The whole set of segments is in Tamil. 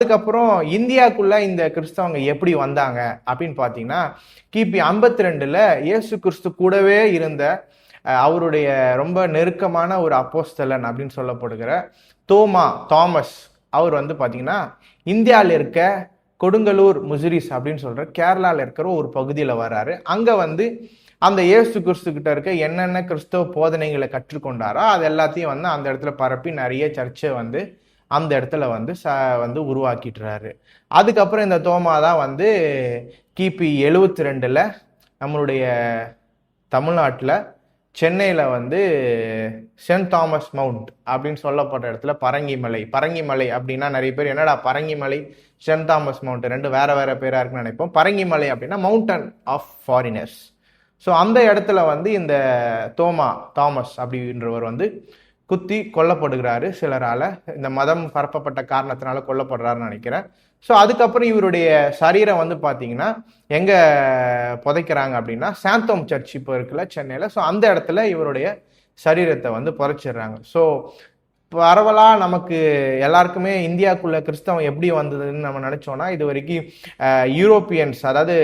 அதுக்கப்புறம் இந்தியாவுக்குள்ள இந்த கிறிஸ்தவங்க எப்படி வந்தாங்க அப்படின்னு பார்த்தீங்கன்னா, கிபி 52ல இயேசு கிறிஸ்து கூடவே இருந்த அவருடைய ரொம்ப நெருக்கமான ஒரு அப்போஸ்தலன் அப்படின்னு சொல்லப்படுகிற தாமஸ் அவர் வந்து பார்த்தீங்கன்னா, இந்தியாவில் இருக்க கொடுங்கலூர் முசிரிஸ் அப்படின்னு சொல்ற கேரளாவில் இருக்கிற ஒரு பகுதியில் வர்றாரு. அங்க வந்து அந்த இயேசு கிறிஸ்து கிட்ட இருக்க என்னென்ன கிறிஸ்தவ போதனைகளை கற்றுக்கொண்டாரோ அது எல்லாத்தையும் வந்து அந்த இடத்துல பரப்பி நிறைய சர்ச்சை வந்து அந்த இடத்துல வந்து வந்து உருவாக்கிட்டுறாரு. அதுக்கப்புறம் இந்த தோமா தான் வந்து கிபி 72ல நம்மளுடைய தமிழ்நாட்டில் சென்னையில் வந்து சென்ட் தாமஸ் மவுண்ட் அப்படின்னு சொல்லப்பட்ட இடத்துல பரங்கிமலை அப்படின்னா நிறைய பேர் என்னடா பரங்கிமலை சென்ட் தாமஸ் மவுண்ட் ரெண்டு வேற வேற பேரா இருக்குன்னு நினைப்போம். பரங்கிமலை அப்படின்னா மவுண்டன் ஆஃப் ஃபாரினர்ஸ். ஸோ அந்த இடத்துல வந்து இந்த தாமஸ் அப்படின்றவர் வந்து குத்தி கொல்லப்படுகிறாரு சிலரால. இந்த மதம் பரப்பப்பட்ட காரணத்தினால கொல்லப்படுறாருன்னு நினைக்கிறேன். ஸோ அதுக்கப்புறம் இவருடைய சரீரம் வந்து பார்த்தீங்கன்னா எங்க புதைக்கிறாங்க அப்படின்னா சாந்தோம் சர்ச் இப்போ இருக்குல்ல சென்னையில. ஸோ அந்த இடத்துல இவருடைய சரீரத்தை வந்து புதைச்சிடுறாங்க. ஸோ பரவலா நமக்கு எல்லாருக்குமே இந்தியாவுக்குள்ள கிறிஸ்தவம் எப்படி வந்ததுன்னு நம்ம நினைச்சோம்னா, இது வரைக்கும் யூரோப்பியன்ஸ் அதாவது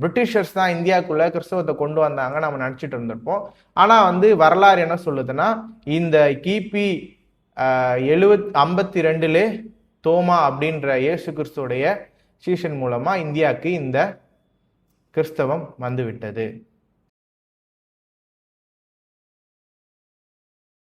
பிரிட்டிஷர்ஸ் தான் இந்தியாவுக்குள்ள கிறிஸ்தவத்தை கொண்டு வந்தாங்க நம்ம நினைச்சிட்டு இருந்திருப்போம். ஆனா வந்து வரலாறு என்ன சொல்லுதுன்னா, இந்த கிபி 52லே தோமா அப்படின்ற இயேசு கிறிஸ்துடைய சீஷன் மூலமா இந்தியாவுக்கு இந்த கிறிஸ்தவம் வந்துவிட்டது.